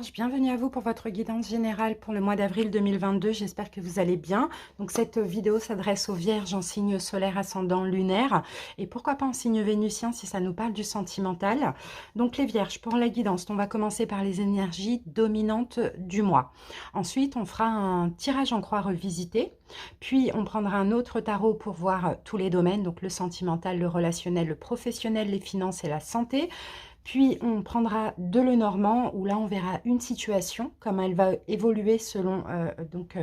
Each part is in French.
Vierge, bienvenue à vous pour votre guidance générale pour le mois d'avril 2022. J'espère que vous allez bien. Donc cette vidéo s'adresse aux Vierges en signe solaire, ascendant, lunaire et pourquoi pas en signe vénusien si ça nous parle du sentimental. Donc les Vierges, pour la guidance, on va commencer par les énergies dominantes du mois. Ensuite, on fera un tirage en croix revisité. Puis on prendra un autre tarot pour voir tous les domaines, donc le sentimental, le relationnel, le professionnel, les finances et la santé. Puis on prendra de Lenormand où là on verra une situation, comme elle va évoluer selon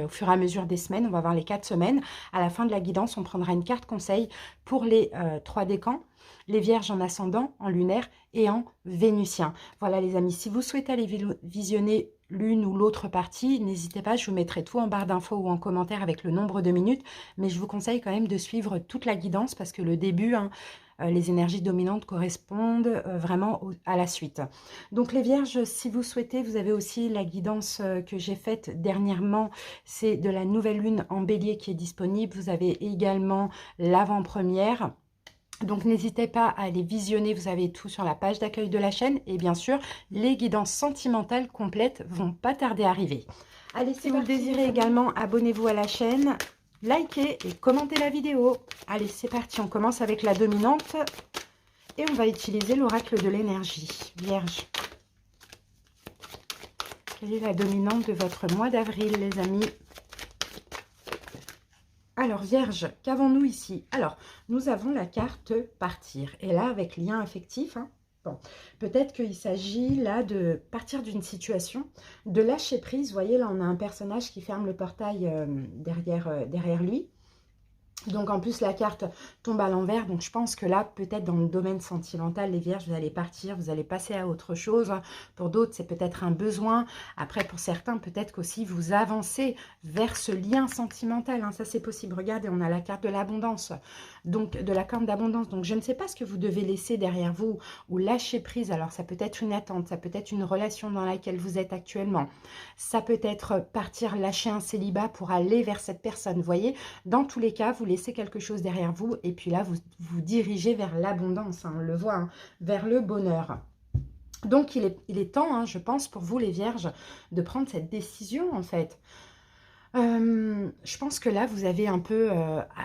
au fur et à mesure des semaines. On va voir les 4 semaines. À la fin de la guidance, on prendra une carte conseil pour les 3 décans, les Vierges en ascendant, en lunaire et en vénusien. Voilà les amis, si vous souhaitez aller visionner l'une ou l'autre partie, n'hésitez pas, je vous mettrai tout en barre d'infos ou en commentaire avec le nombre de minutes, mais je vous conseille quand même de suivre toute la guidance parce que le début, les énergies dominantes correspondent vraiment à la suite. Donc les Vierges, si vous souhaitez, vous avez aussi la guidance que j'ai faite dernièrement, c'est de la nouvelle lune en bélier qui est disponible. Vous avez également l'avant-première. Donc n'hésitez pas à aller visionner, vous avez tout sur la page d'accueil de la chaîne. Et bien sûr, les guidances sentimentales complètes vont pas tarder à arriver. Allez, si vous le désirez également, abonnez-vous à la chaîne, likez et commentez la vidéo. Allez, c'est parti, on commence avec la dominante. Et on va utiliser l'oracle de l'énergie. Vierge, quelle est la dominante de votre mois d'avril, les amis ? Alors, Vierge, qu'avons-nous ici? Alors, nous avons la carte partir. Et là, avec lien affectif, bon, peut-être qu'il s'agit là de partir d'une situation, de lâcher prise. Vous voyez, là, on a un personnage qui ferme le portail derrière lui. Donc, en plus, la carte tombe à l'envers. Donc, je pense que là, peut-être dans le domaine sentimental, les Vierges, vous allez partir, vous allez passer à autre chose. Pour d'autres, c'est peut-être un besoin. Après, pour certains, peut-être qu'aussi vous avancez vers ce lien sentimental. Ça, c'est possible. Regardez, on a la carte de l'abondance. Donc, de la corne d'abondance. Donc, je ne sais pas ce que vous devez laisser derrière vous ou lâcher prise. Alors, ça peut être une attente, ça peut être une relation dans laquelle vous êtes actuellement. Ça peut être partir, lâcher un célibat pour aller vers cette personne. Vous voyez, dans tous les cas, vous laissez quelque chose derrière vous et puis là, vous vous dirigez vers l'abondance, on le voit, vers le bonheur. Donc, il est temps, je pense, pour vous les Vierges, de prendre cette décision en fait. Je pense que là, vous avez un peu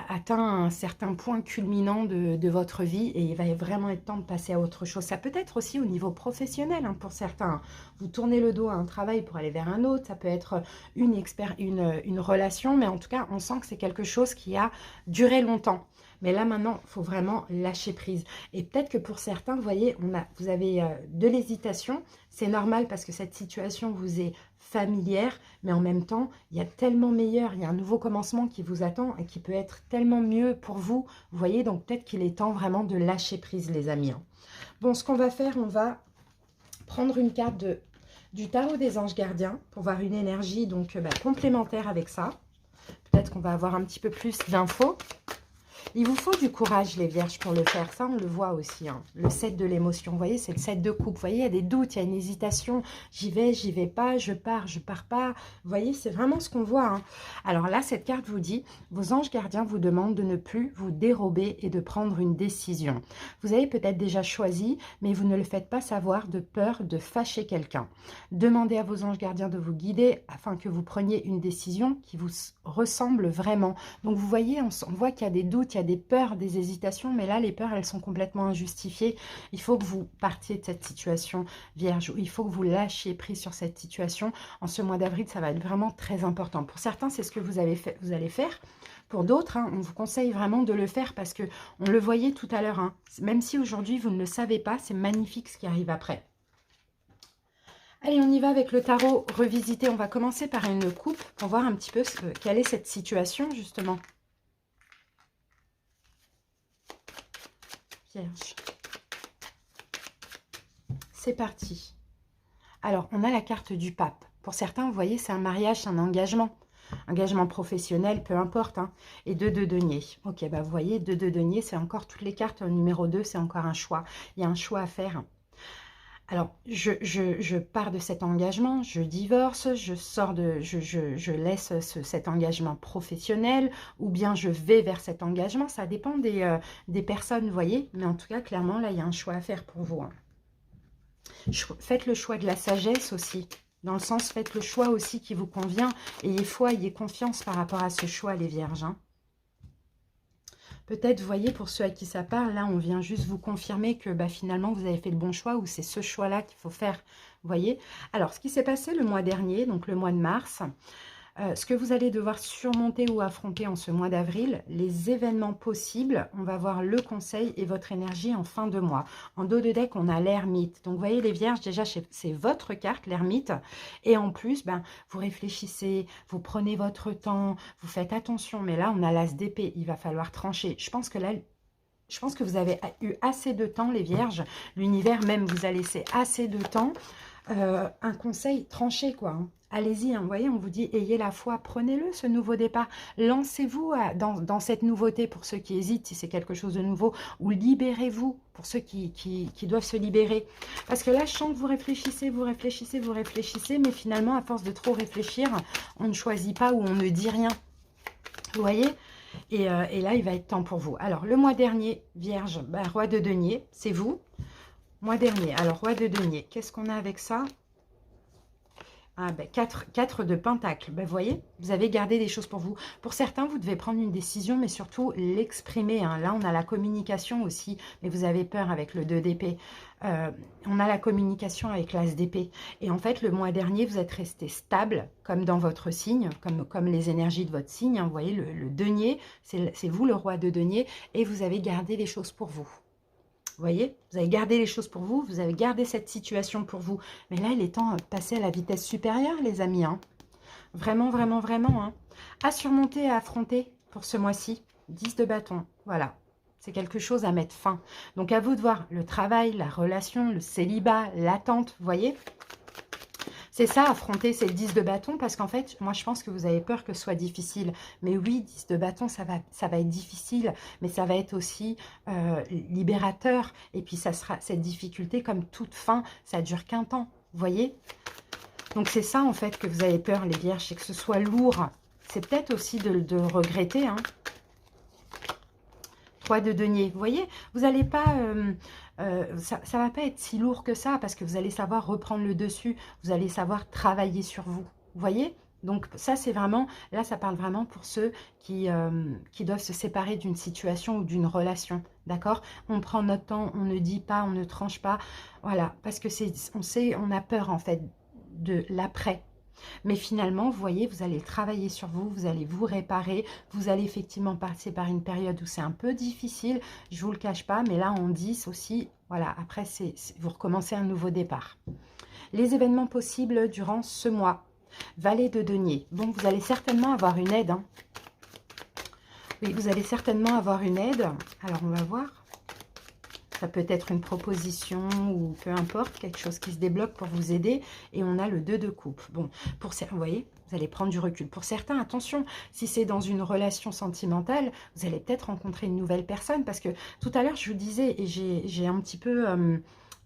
atteint un certain point culminant de votre vie et il va vraiment être temps de passer à autre chose. Ça peut être aussi au niveau professionnel pour certains. Vous tournez le dos à un travail pour aller vers un autre. Ça peut être une relation, mais en tout cas, on sent que c'est quelque chose qui a duré longtemps. Mais là, maintenant, il faut vraiment lâcher prise. Et peut-être que pour certains, vous voyez, vous avez de l'hésitation. C'est normal parce que cette situation vous est familière. Mais en même temps, il y a tellement meilleur. Il y a un nouveau commencement qui vous attend et qui peut être tellement mieux pour vous. Vous voyez, donc peut-être qu'il est temps vraiment de lâcher prise, les amis. Bon, ce qu'on va faire, on va prendre une carte du tarot des anges gardiens pour voir une énergie donc complémentaire avec ça. Peut-être qu'on va avoir un petit peu plus d'infos. Il vous faut du courage, les Vierges, pour le faire. Ça, on le voit aussi. Le 7 de l'émotion, vous voyez, c'est le 7 de coupe. Vous voyez, il y a des doutes, il y a une hésitation. J'y vais pas, je pars pas. Vous voyez, c'est vraiment ce qu'on voit. Alors là, cette carte vous dit, vos anges gardiens vous demandent de ne plus vous dérober et de prendre une décision. Vous avez peut-être déjà choisi, mais vous ne le faites pas savoir de peur de fâcher quelqu'un. Demandez à vos anges gardiens de vous guider afin que vous preniez une décision qui vous ressemble vraiment. Donc, vous voyez, on voit qu'il y a des doutes, il y a des peurs, des hésitations, mais là, les peurs, elles sont complètement injustifiées. Il faut que vous partiez de cette situation, Vierge. Il faut que vous lâchiez prise sur cette situation. En ce mois d'avril, ça va être vraiment très important. Pour certains, c'est ce que vous allez faire. Pour d'autres, on vous conseille vraiment de le faire parce que on le voyait tout à l'heure. Même si aujourd'hui, vous ne le savez pas, c'est magnifique ce qui arrive après. Allez, on y va avec le tarot revisité. On va commencer par une coupe pour voir un petit peu quelle est cette situation, justement. Vierge. C'est parti. Alors, on a la carte du pape. Pour certains, vous voyez, c'est un mariage, c'est un engagement. Engagement professionnel, peu importe. Et 2 de denier. Ok, vous voyez, 2 de denier, c'est encore toutes les cartes. Numéro 2, c'est encore un choix. Il y a un choix à faire. Alors, je pars de cet engagement, je divorce, je laisse cet engagement professionnel, ou bien je vais vers cet engagement. Ça dépend des personnes, vous voyez. Mais en tout cas, clairement, là, il y a un choix à faire pour vous. Faites le choix de la sagesse aussi, Dans le sens, faites le choix aussi qui vous convient. Ayez foi, ayez confiance par rapport à ce choix, les vierges. Hein. Peut-être, vous voyez, pour ceux à qui ça parle, là, on vient juste vous confirmer que bah, finalement, vous avez fait le bon choix ou c'est ce choix-là qu'il faut faire. Vous voyez? Alors, ce qui s'est passé le mois dernier, donc le mois de mars, ce que vous allez devoir surmonter ou affronter en ce mois d'avril, les événements possibles, on va voir le conseil et votre énergie en fin de mois. En dos de deck, on a l'ermite. Donc, vous voyez les vierges, déjà, c'est votre carte, l'ermite. Et en plus, ben, vous réfléchissez, vous prenez votre temps, vous faites attention. Mais là, on a l'as d'épée, il va falloir trancher. Je pense que là, vous avez eu assez de temps, les vierges. L'univers même vous a laissé assez de temps. Un conseil tranché, quoi. Hein. Allez-y, hein, vous voyez, on vous dit, ayez la foi, prenez-le, ce nouveau départ. Lancez-vous dans cette nouveauté pour ceux qui hésitent, si c'est quelque chose de nouveau, ou libérez-vous pour ceux qui doivent se libérer. Parce que là, je sens que vous réfléchissez, vous réfléchissez, vous réfléchissez, mais finalement, à force de trop réfléchir, on ne choisit pas ou on ne dit rien. Vous voyez ? Et là, il va être temps pour vous. Alors, le mois dernier, Vierge, ben, roi de denier, c'est vous. Mois dernier, alors roi de denier, qu'est-ce qu'on a avec ça? Ah ben 4 de pentacle, ben, vous voyez, vous avez gardé des choses pour vous. Pour certains, vous devez prendre une décision, mais surtout l'exprimer. Hein. Là, on a la communication aussi, mais vous avez peur avec le 2 d'épée. On a la communication avec l'as d'épée. Et en fait, le mois dernier, vous êtes resté stable, comme dans votre signe, comme les énergies de votre signe. Hein. Vous voyez, le denier, c'est vous le roi de denier, et vous avez gardé les choses pour vous. Vous voyez, vous avez gardé les choses pour vous, vous avez gardé cette situation pour vous. Mais là, il est temps de passer à la vitesse supérieure, les amis. Hein. Vraiment, vraiment, vraiment. Hein. À surmonter et à affronter pour ce mois-ci. 10 de bâton, voilà. C'est quelque chose à mettre fin. Donc, à vous de voir le travail, la relation, le célibat, l'attente, vous voyez. C'est ça, affronter, c'est le 10 de bâton, parce qu'en fait, moi, je pense que vous avez peur que ce soit difficile. Mais oui, 10 de bâton, ça va être difficile, mais ça va être aussi libérateur. Et puis, ça sera cette difficulté, comme toute fin, ça dure qu'un temps, vous voyez? Donc, c'est ça, en fait, que vous avez peur, les vierges, c'est que ce soit lourd. C'est peut-être aussi de le regretter, hein. 3 de denier, vous voyez, vous n'allez pas, ça va pas être si lourd que ça, parce que vous allez savoir reprendre le dessus, vous allez savoir travailler sur vous, vous voyez. Donc ça, c'est vraiment, là, ça parle vraiment pour ceux qui doivent se séparer d'une situation ou d'une relation, d'accord? On prend notre temps, on ne dit pas, on ne tranche pas, voilà, parce que on a peur, en fait, de l'après. Mais finalement, vous voyez, vous allez travailler sur vous, vous allez vous réparer, vous allez effectivement passer par une période où c'est un peu difficile, je ne vous le cache pas, mais là, on 10 aussi, voilà, après, vous recommencez un nouveau départ. Les événements possibles durant ce mois. Valet de denier. Bon, vous allez certainement avoir une aide. Hein. Oui, vous allez certainement avoir une aide. Alors, on va voir. Ça peut être une proposition ou peu importe, quelque chose qui se débloque pour vous aider. Et on a le 2 de coupe. Bon, vous voyez, vous allez prendre du recul. Pour certains, attention, si c'est dans une relation sentimentale, vous allez peut-être rencontrer une nouvelle personne. Parce que tout à l'heure, je vous disais, et j'ai un petit peu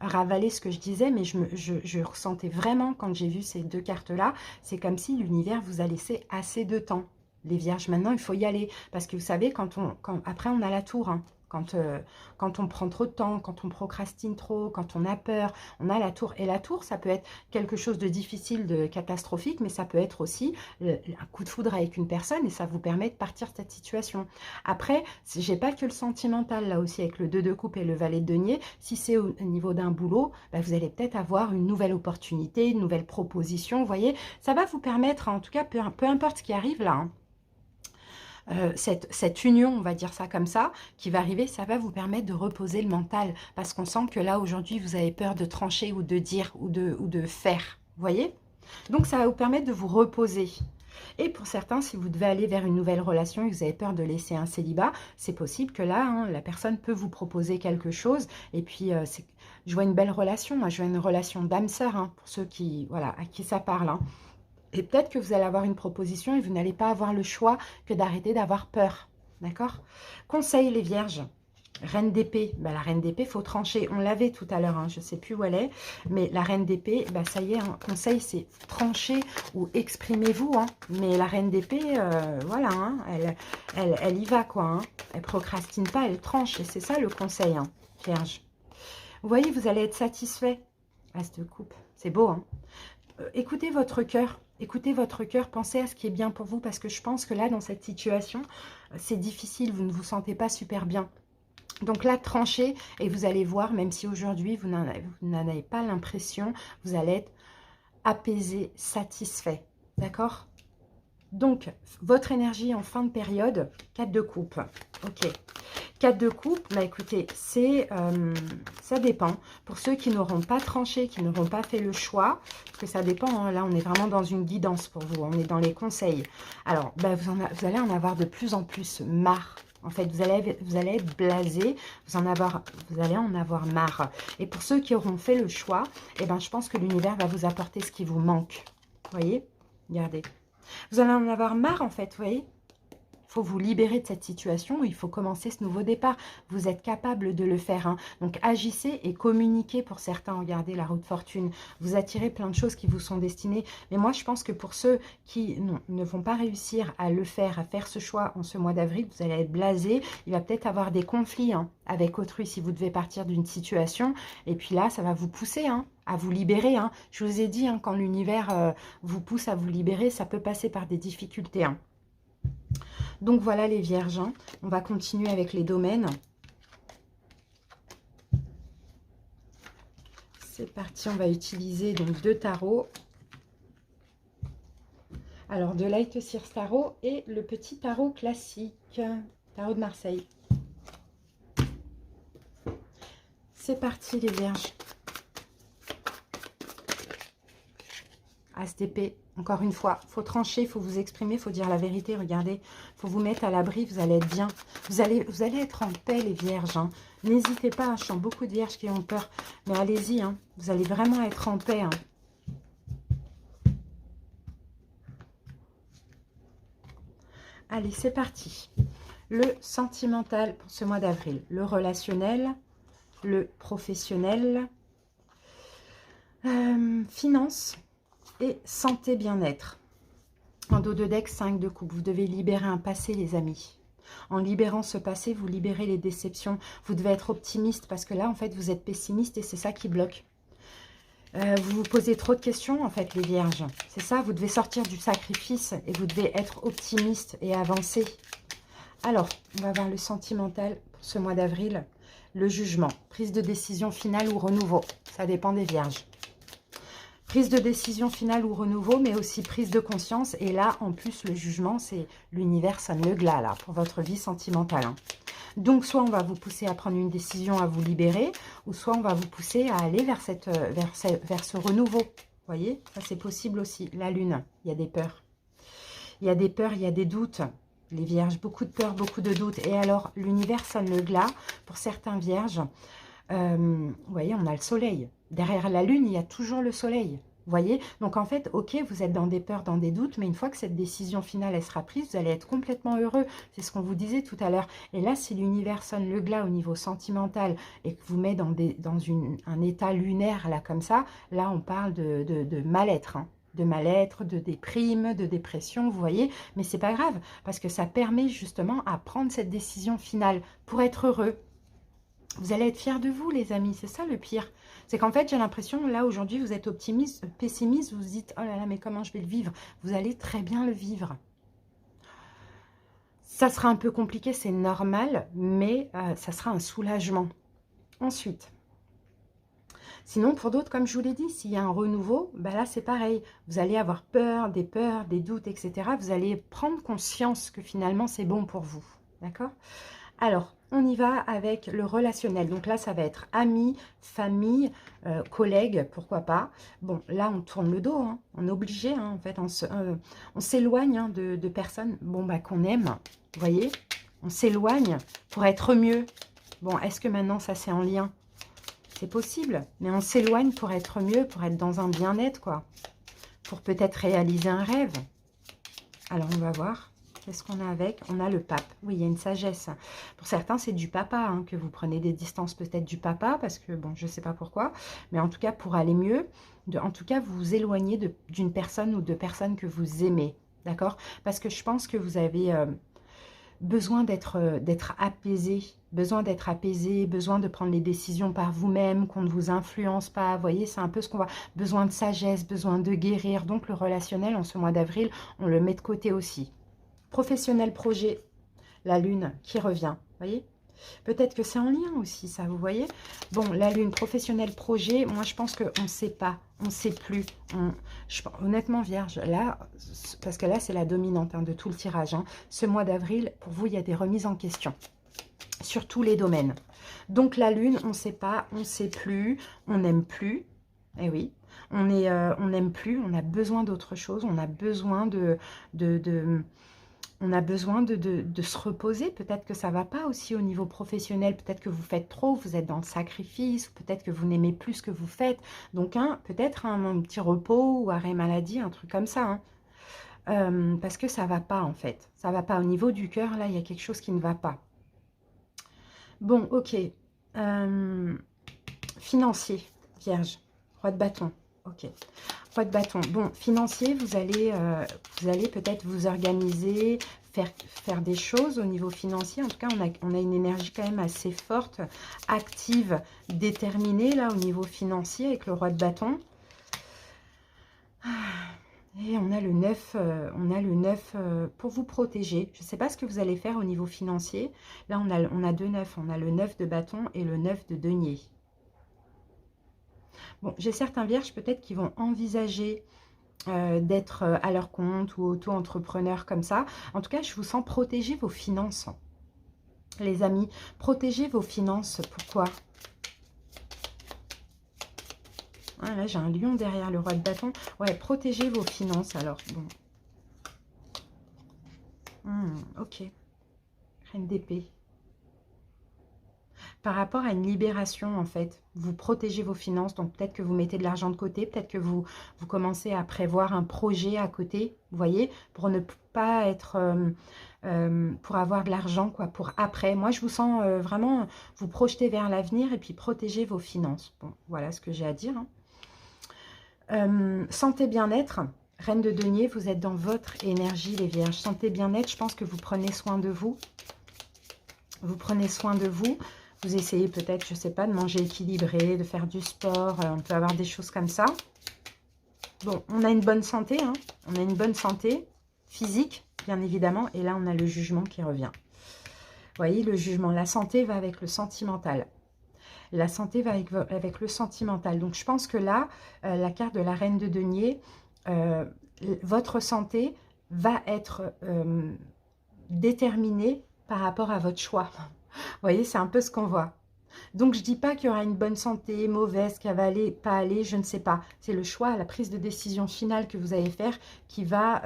ravalé ce que je disais, mais je ressentais vraiment, quand j'ai vu ces 2 cartes-là, c'est comme si l'univers vous a laissé assez de temps. Les vierges, maintenant, il faut y aller. Parce que vous savez, après, on a la tour, hein. Quand on prend trop de temps, quand on procrastine trop, quand on a peur, on a la tour. Et la tour, ça peut être quelque chose de difficile, de catastrophique, mais ça peut être aussi un coup de foudre avec une personne et ça vous permet de partir de cette situation. Après, j'ai pas que le sentimental, là aussi, avec le 2 de coupe et le valet de denier. Si c'est au niveau d'un boulot, bah, vous allez peut-être avoir une nouvelle opportunité, une nouvelle proposition, vous voyez. Ça va vous permettre, en tout cas, peu importe ce qui arrive là, hein, cette union, on va dire ça comme ça, qui va arriver, ça va vous permettre de reposer le mental. Parce qu'on sent que là, aujourd'hui, vous avez peur de trancher ou de dire ou de faire. Vous voyez? Donc, ça va vous permettre de vous reposer. Et pour certains, si vous devez aller vers une nouvelle relation et que vous avez peur de laisser un célibat, c'est possible que là, hein, la personne peut vous proposer quelque chose. Et puis, je vois une belle relation. Moi, je vois une relation d'âme-sœur, hein, pour ceux qui, voilà, à qui ça parle, hein. Et peut-être que vous allez avoir une proposition et vous n'allez pas avoir le choix que d'arrêter d'avoir peur. D'accord? Conseil, les vierges. Reine d'épée. Ben, la reine d'épée, il faut trancher. On l'avait tout à l'heure, hein, je ne sais plus où elle est. Mais la reine d'épée, ben, ça y est, hein, conseil, c'est trancher ou exprimez-vous. Hein. Mais la reine d'épée, voilà, hein, elle y va, quoi. Hein. Elle procrastine pas, elle tranche. Et c'est ça le conseil, hein, vierge. Vous voyez, vous allez être satisfait. As de coupe. C'est beau, hein. écoutez votre cœur. Écoutez votre cœur, pensez à ce qui est bien pour vous, parce que je pense que là, dans cette situation, c'est difficile, vous ne vous sentez pas super bien. Donc là, tranchez et vous allez voir, même si aujourd'hui, vous n'en avez pas l'impression, vous allez être apaisé, satisfait. D'accord? Donc, votre énergie en fin de période, 4 de coupe. Ok. 4 de coupe, bah écoutez, ça dépend. Pour ceux qui n'auront pas tranché, qui n'auront pas fait le choix, parce que ça dépend, hein, là on est vraiment dans une guidance pour vous, on est dans les conseils. Alors, bah, vous allez en avoir de plus en plus marre. En fait, vous allez être blasé, vous allez en avoir marre. Et pour ceux qui auront fait le choix, eh ben, je pense que l'univers va vous apporter ce qui vous manque. Vous voyez? Regardez. Vous allez en avoir marre, en fait, vous voyez? Il faut vous libérer de cette situation, il faut commencer ce nouveau départ. Vous êtes capable de le faire. Hein. Donc, agissez et communiquez pour certains. Regardez la roue de fortune. Vous attirez plein de choses qui vous sont destinées. Mais moi, je pense que pour ceux qui ne vont pas réussir à le faire, à faire ce choix en ce mois d'avril, vous allez être blasé. Il va peut-être avoir des conflits avec autrui si vous devez partir d'une situation. Et puis là, ça va vous pousser à vous libérer. Je vous ai dit, quand l'univers vous pousse à vous libérer, ça peut passer par des difficultés. Donc voilà les vierges, on va continuer avec les domaines. C'est parti, on va utiliser donc 2 tarots. Alors de Light Seers Tarot et le petit tarot classique, tarot de Marseille. C'est parti les vierges. As d'épée, encore une fois, il faut trancher, il faut vous exprimer, il faut dire la vérité, regardez, il faut vous mettre à l'abri, vous allez être bien. Vous allez être en paix les vierges. N'hésitez pas, je sens beaucoup de vierges qui ont peur, mais allez-y, vous allez vraiment être en paix. Allez, c'est parti. Le sentimental pour ce mois d'avril, le relationnel, le professionnel, finance et santé bien-être. En dos de deck, 5 de coupe. Vous devez libérer un passé, les amis. En libérant ce passé, vous libérez les déceptions. Vous devez être optimiste parce que là, en fait, vous êtes pessimiste et c'est ça qui bloque. Vous vous posez trop de questions, en fait, les vierges. C'est ça, vous devez sortir du sacrifice et vous devez être optimiste et avancer. Alors, on va voir le sentimental pour ce mois d'avril. Le jugement, prise de décision finale ou renouveau. Ça dépend des vierges. Prise de décision finale ou renouveau, mais aussi prise de conscience. Et là, en plus, le jugement, c'est l'univers sonne le glas, là, pour votre vie sentimentale. Donc, soit on va vous pousser à prendre une décision, à vous libérer, ou soit on va vous pousser à aller vers ce renouveau. Vous voyez, ça c'est possible aussi. La lune, il y a des peurs. Il y a des peurs, il y a des doutes. Les vierges, beaucoup de peurs, beaucoup de doutes. Et alors, l'univers sonne le glas pour certains vierges. Vous voyez, on a le soleil. Derrière la lune, il y a toujours le soleil. Vous voyez? Donc en fait, ok, vous êtes dans des peurs, dans des doutes, mais une fois que cette décision finale, elle sera prise, vous allez être complètement heureux. C'est ce qu'on vous disait tout à l'heure. Et là, si l'univers sonne le glas au niveau sentimental et que vous met dans un état lunaire, là, comme ça, là, on parle de mal-être, de mal-être, de déprime, de dépression, vous voyez, mais c'est pas grave, parce que ça permet justement à prendre cette décision finale pour être heureux. Vous allez être fiers de vous, les amis, c'est ça le pire. C'est qu'en fait, j'ai l'impression, là, aujourd'hui, vous êtes optimiste, pessimiste, vous vous dites, oh là là, mais comment je vais le vivre? Vous allez très bien le vivre. Ça sera un peu compliqué, c'est normal, mais ça sera un soulagement. Ensuite, sinon, pour d'autres, comme je vous l'ai dit, s'il y a un renouveau, ben là, c'est pareil. Vous allez avoir peur, des doutes, etc. Vous allez prendre conscience que finalement, c'est bon pour vous. D'accord? Alors, on y va avec le relationnel. Donc là, ça va être amis, famille, collègues, pourquoi pas. Bon, là, on tourne le dos. On est obligé, en fait. On s'éloigne de personnes qu'on aime. Vous voyez? On s'éloigne pour être mieux. Bon, est-ce que maintenant, ça, c'est en lien? C'est possible. Mais on s'éloigne pour être mieux, pour être dans un bien-être, quoi. Pour peut-être réaliser un rêve. Alors, on va voir. Qu'est-ce qu'on a avec? On a le pape. Oui, il y a une sagesse. Pour certains, c'est du papa, que vous prenez des distances peut-être du papa, parce que, bon, je ne sais pas pourquoi, mais en tout cas, pour aller mieux, en tout cas, vous vous éloignez d'une personne ou de personnes que vous aimez, d'accord? Parce que je pense que vous avez besoin d'être apaisé, besoin d'être apaisé, besoin de prendre les décisions par vous-même, qu'on ne vous influence pas. Vous voyez, c'est un peu ce qu'on voit. Besoin de sagesse, besoin de guérir. Donc le relationnel, en ce mois d'avril, on le met de côté aussi. Professionnel, projet, la lune qui revient. Vous voyez? Peut-être que c'est en lien aussi, ça, vous voyez? Bon, la lune, professionnel, projet, moi, je pense qu'on ne sait pas, on ne sait plus. Honnêtement, Vierge, là, parce que là, c'est la dominante de tout le tirage. Ce mois d'avril, pour vous, il y a des remises en question sur tous les domaines. Donc, la lune, on ne sait pas, on ne sait plus, on n'aime plus. Eh oui, on n'aime plus, on a besoin d'autre chose, on a besoin on a besoin de se reposer. Peut-être que ça ne va pas aussi au niveau professionnel. Peut-être que vous faites trop, vous êtes dans le sacrifice. Peut-être que vous n'aimez plus ce que vous faites. Donc, peut-être un petit repos ou arrêt maladie, un truc comme ça. Parce que ça ne va pas, en fait. Ça ne va pas. Au niveau du cœur, là, il y a quelque chose qui ne va pas. Bon, ok. Financier, Vierge. Roi de bâton. Ok. Roi de bâton. Bon, financier, vous allez peut-être vous organiser, faire des choses au niveau financier. En tout cas, on a une énergie quand même assez forte, active, déterminée là au niveau financier avec le roi de bâton. Et on a le 9, pour vous protéger. Je ne sais pas ce que vous allez faire au niveau financier. Là, on a deux 9. On a le 9 de bâton et le 9 de denier. Bon, j'ai certains vierges peut-être qui vont envisager d'être à leur compte ou auto-entrepreneur comme ça. En tout cas, je vous sens protéger vos finances. Les amis, protégez vos finances. Pourquoi? Ah, là, j'ai un lion derrière le roi de bâton. Ouais, protégez vos finances alors. Bon. Ok. Reine d'épée. Par rapport à une libération, en fait, vous protégez vos finances, donc peut-être que vous mettez de l'argent de côté, peut-être que vous commencez à prévoir un projet à côté, vous voyez, pour ne pas être, pour avoir de l'argent, quoi, pour après. Moi, je vous sens vraiment vous projeter vers l'avenir et puis protéger vos finances. Bon, voilà ce que j'ai à dire. Santé, bien-être. Reine de denier, vous êtes dans votre énergie, les vierges. Santé, bien-être, je pense que vous prenez soin de vous. Vous prenez soin de vous. Vous essayez peut-être, je ne sais pas, de manger équilibré, de faire du sport. On peut avoir des choses comme ça. Bon, on a une bonne santé. On a une bonne santé physique, bien évidemment. Et là, on a le jugement qui revient. Vous voyez, le jugement. La santé va avec le sentimental. La santé va avec le sentimental. Donc, je pense que là, la carte de la reine de denier, votre santé va être déterminée par rapport à votre choix. Vous voyez, c'est un peu ce qu'on voit. Donc, je ne dis pas qu'il y aura une bonne santé, mauvaise, qu'elle va aller, pas aller, je ne sais pas. C'est le choix, la prise de décision finale que vous allez faire qui va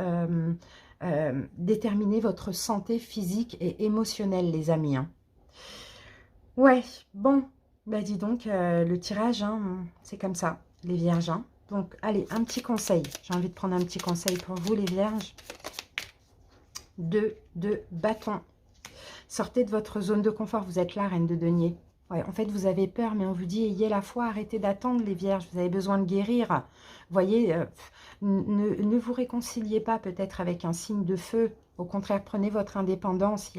déterminer votre santé physique et émotionnelle, les amis. Ouais, bon, bah dis donc, le tirage, c'est comme ça, les vierges. Donc, allez, un petit conseil. J'ai envie de prendre un petit conseil pour vous, les vierges. 2 de bâton. Sortez de votre zone de confort. Vous êtes là, reine de denier. Ouais, en fait, vous avez peur, mais on vous dit, ayez la foi, arrêtez d'attendre, les vierges. Vous avez besoin de guérir. Vous voyez, ne vous réconciliez pas peut-être avec un signe de feu. Au contraire, prenez votre indépendance.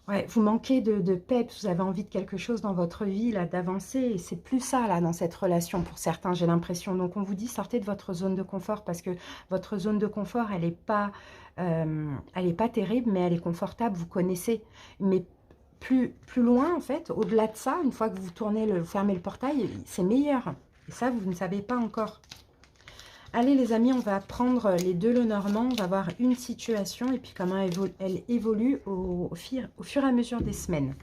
Ouais, vous manquez de peps, vous avez envie de quelque chose dans votre vie, là, d'avancer. Et c'est plus ça, là, dans cette relation, pour certains, j'ai l'impression. Donc, on vous dit, sortez de votre zone de confort, parce que votre zone de confort, elle n'est pas terrible, mais elle est confortable, vous connaissez. Mais plus loin, en fait, au-delà de ça, une fois que vous fermez le portail, c'est meilleur. Et ça, vous ne savez pas encore. Allez les amis, on va prendre les deux Lenormand, on va voir une situation et puis comment elle évolue au fur et à mesure des semaines.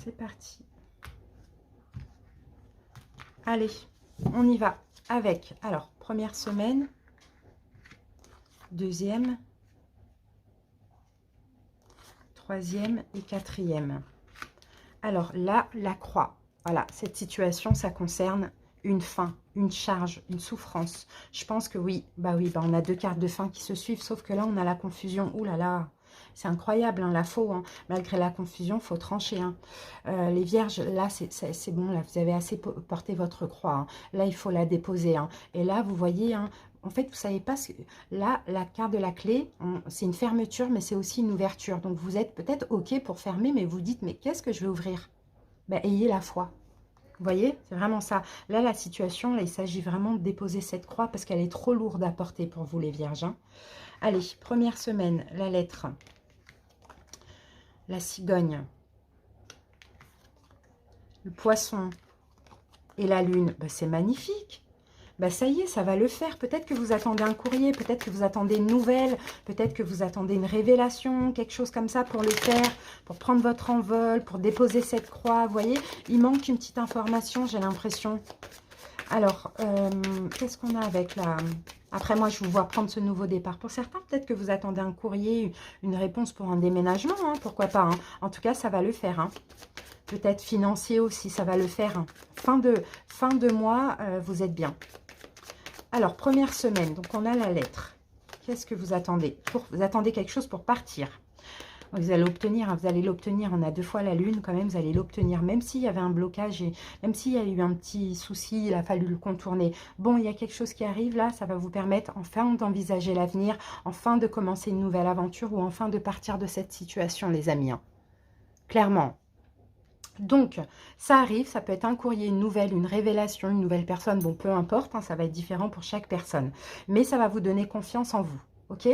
C'est parti. Allez, on y va avec, alors, première semaine, deuxième, troisième et quatrième. Alors là, la croix. Voilà, cette situation, ça concerne une fin, une charge, une souffrance. Je pense que oui, on a deux cartes de fin qui se suivent, sauf que là, on a la confusion. Ouh là là, C'est incroyable, hein, la faux, hein. Malgré la confusion, il faut trancher. Hein. Les vierges, là, c'est bon, là, vous avez assez porté votre croix. Hein. Là, il faut la déposer. Hein. Et là, vous voyez, hein, en fait, vous savez pas, là, la carte de la clé, c'est une fermeture, mais c'est aussi une ouverture. Donc, vous êtes peut-être OK pour fermer, mais vous dites, mais qu'est-ce que je vais ouvrir? Ben, ayez la foi. Vous voyez, c'est vraiment ça. Là, la situation, là, il s'agit vraiment de déposer cette croix parce qu'elle est trop lourde à porter pour vous, les vierges. Hein. Allez, première semaine, la lettre. La cigogne. Le poisson et la lune. Ben, c'est magnifique. Ben, ça y est, ça va le faire. Peut-être que vous attendez un courrier, peut-être que vous attendez une nouvelle, peut-être que vous attendez une révélation, quelque chose comme ça pour le faire, pour prendre votre envol, pour déposer cette croix. Vous voyez, il manque une petite information, j'ai l'impression. Alors, qu'est-ce qu'on a avec la... Après, moi, je vous vois prendre ce nouveau départ. Pour certains, peut-être que vous attendez un courrier, une réponse pour un déménagement, hein, pourquoi pas. Hein. En tout cas, ça va le faire. Hein. Peut-être financier aussi, ça va le faire. Hein. Fin de mois, vous êtes bien. Alors, première semaine, donc on a la lettre. Qu'est-ce que vous attendez? Vous attendez quelque chose pour partir. Vous allez l'obtenir, hein, vous allez l'obtenir. On a 2 fois la lune, quand même, vous allez l'obtenir. Même s'il y avait un blocage, et même s'il y a eu un petit souci, il a fallu le contourner. Bon, il y a quelque chose qui arrive là, ça va vous permettre enfin d'envisager l'avenir, enfin de commencer une nouvelle aventure ou enfin de partir de cette situation, les amis. Hein. Clairement. Donc, ça arrive, ça peut être un courrier, une nouvelle, une révélation, une nouvelle personne. Bon, peu importe, hein, ça va être différent pour chaque personne. Mais ça va vous donner confiance en vous, ok ?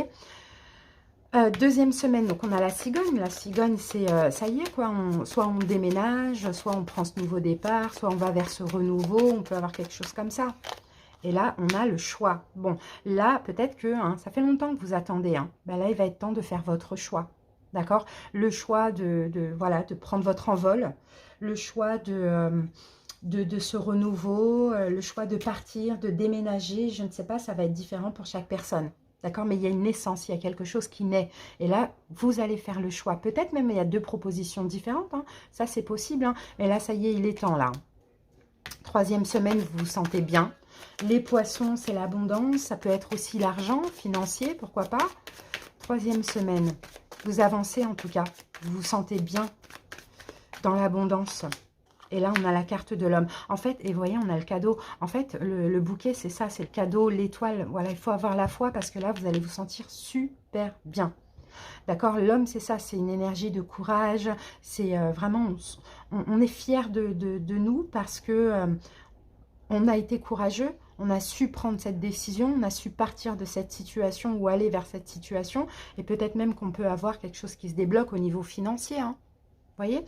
Deuxième semaine, donc on a la cigogne. La cigogne, c'est, ça y est, quoi. Soit on déménage, soit on prend ce nouveau départ, soit on va vers ce renouveau. On peut avoir quelque chose comme ça. Et là, on a le choix. Bon, là, peut-être que hein, ça fait longtemps que vous attendez. Hein. Ben là, il va être temps de faire votre choix. D'accord? Le choix voilà, de prendre votre envol. Le choix de ce renouveau. Le choix de partir, de déménager. Je ne sais pas, ça va être différent pour chaque personne. D'accord? Mais il y a une naissance, il y a quelque chose qui naît. Et là, vous allez faire le choix. Peut-être même il y a 2 propositions différentes. Hein. Ça, c'est possible. Hein. Mais là, ça y est, il est temps là. Troisième semaine, vous vous sentez bien. Les poissons, c'est l'abondance. Ça peut être aussi l'argent financier, pourquoi pas. Troisième semaine, vous avancez en tout cas. Vous vous sentez bien dans l'abondance. Et là, on a la carte de l'homme. En fait, et vous voyez, on a le cadeau. En fait, le bouquet, c'est ça, c'est le cadeau, l'étoile. Voilà, il faut avoir la foi parce que là, vous allez vous sentir super bien. D'accord? L'homme, c'est ça, c'est une énergie de courage. C'est vraiment, on est fiers de nous parce que on a été courageux. On a su prendre cette décision, on a su partir de cette situation ou aller vers cette situation. Et peut-être même qu'on peut avoir quelque chose qui se débloque au niveau financier. Hein. Voyez?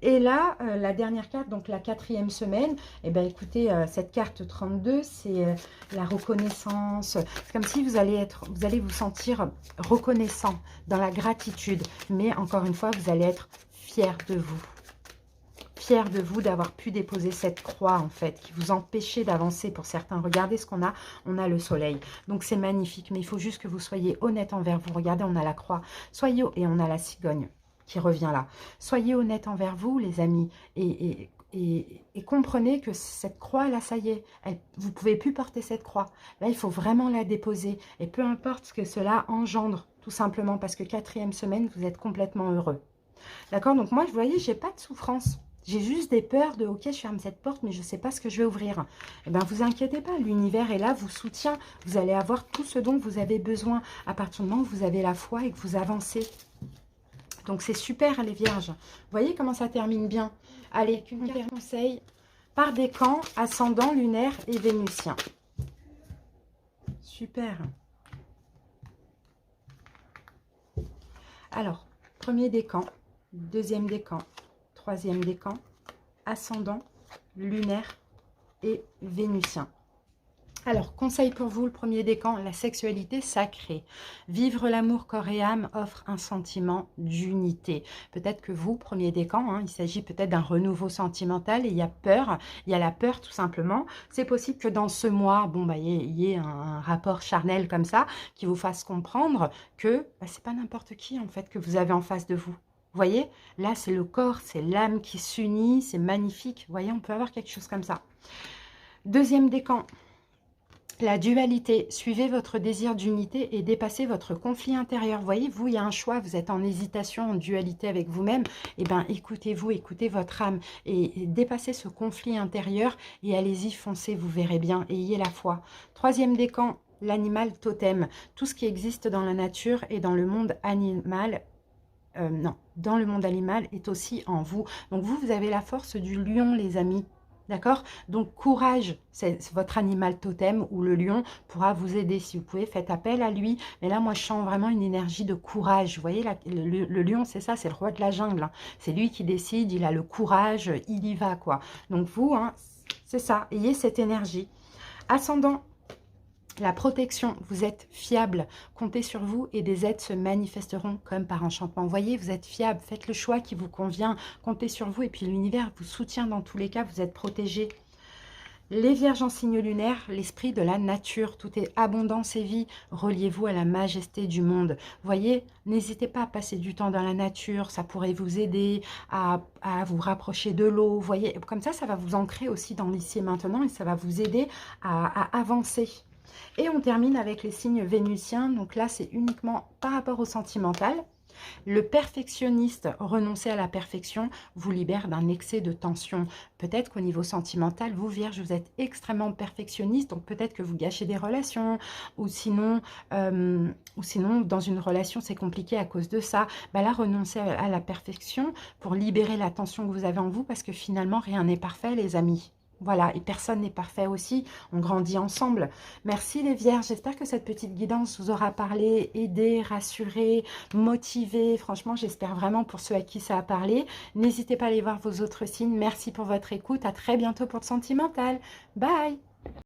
Et là, la dernière carte, donc la 4e semaine, eh bien, écoutez, cette carte 32, c'est la reconnaissance. C'est comme si vous allez vous sentir reconnaissant, dans la gratitude. Mais encore une fois, vous allez être fier de vous. Fier de vous d'avoir pu déposer cette croix, en fait, qui vous empêchait d'avancer pour certains. Regardez ce qu'on a. On a le soleil. Donc, c'est magnifique. Mais il faut juste que vous soyez honnête envers vous. Regardez, on a la croix. Soyez, et on a la cigogne qui revient là. Soyez honnête envers vous, les amis, et comprenez que cette croix, là, ça y est, vous ne pouvez plus porter cette croix. Là, il faut vraiment la déposer. Et peu importe ce que cela engendre, tout simplement, parce que 4e semaine, vous êtes complètement heureux. D'accord? Donc moi, vous voyez, j'ai pas de souffrance. J'ai juste des peurs de, ok, je ferme cette porte, mais je ne sais pas ce que je vais ouvrir. Eh bien, vous inquiétez pas, l'univers est là, vous soutient. Vous allez avoir tout ce dont vous avez besoin à partir du moment où vous avez la foi et que vous avancez. Donc, c'est super, les vierges. Vous voyez comment ça termine bien? Allez, une carte conseil par décan, ascendant, lunaire et vénusien. Super. Alors, premier décan, deuxième décan, troisième décan, ascendant, lunaire et vénusien. Alors, conseil pour vous, le premier décan, la sexualité sacrée. Vivre l'amour corps et âme offre un sentiment d'unité. Peut-être que vous, premier décan, hein, il s'agit peut-être d'un renouveau sentimental et il y a peur. Il y a la peur tout simplement. C'est possible que dans ce mois, bon, bah, il y ait un rapport charnel comme ça qui vous fasse comprendre que bah, c'est pas n'importe qui en fait que vous avez en face de vous. Vous voyez, là, c'est le corps, c'est l'âme qui s'unit, c'est magnifique. Vous voyez, on peut avoir quelque chose comme ça. Deuxième décan. La dualité, suivez votre désir d'unité et dépassez votre conflit intérieur. Vous voyez, vous, il y a un choix, vous êtes en hésitation, en dualité avec vous-même. Eh bien, écoutez-vous, écoutez votre âme et dépassez ce conflit intérieur et allez-y, foncez, vous verrez bien. Ayez la foi. Troisième décan, l'animal totem. Tout ce qui existe dans la nature et dans le monde animal, non, dans le monde animal est aussi en vous. Donc vous, vous avez la force du lion, les amis. D'accord? Donc, courage, c'est votre animal totem ou le lion pourra vous aider. Si vous pouvez, faites appel à lui. Mais là, moi, je sens vraiment une énergie de courage. Vous voyez, le lion, c'est ça, c'est le roi de la jungle, hein. C'est lui qui décide, il a le courage, il y va, quoi. Donc, vous, hein, c'est ça, ayez cette énergie. Ascendant, la protection, vous êtes fiable, comptez sur vous et des aides se manifesteront comme par enchantement. Vous voyez, vous êtes fiable, faites le choix qui vous convient, comptez sur vous et puis l'univers vous soutient dans tous les cas, vous êtes protégés. Les vierges en signe lunaire, l'esprit de la nature, tout est abondance et vie, reliez-vous à la majesté du monde. Vous voyez, n'hésitez pas à passer du temps dans la nature, ça pourrait vous aider à vous rapprocher de l'eau. Vous voyez, comme ça va vous ancrer aussi dans l'ici et maintenant et ça va vous aider à avancer. Et on termine avec les signes vénusiens. Donc là, c'est uniquement par rapport au sentimental. Le perfectionniste, renoncer à la perfection, vous libère d'un excès de tension. Peut-être qu'au niveau sentimental, vous, Vierge, vous êtes extrêmement perfectionniste, donc peut-être que vous gâchez des relations, ou sinon dans une relation, c'est compliqué à cause de ça. Bah là, renoncez à la perfection pour libérer la tension que vous avez en vous, parce que finalement, rien n'est parfait, les amis. Voilà, et personne n'est parfait aussi, on grandit ensemble. Merci les Vierges, j'espère que cette petite guidance vous aura parlé, aidé, rassuré, motivé. Franchement, j'espère vraiment pour ceux à qui ça a parlé. N'hésitez pas à aller voir vos autres signes. Merci pour votre écoute, à très bientôt pour le sentimental. Bye!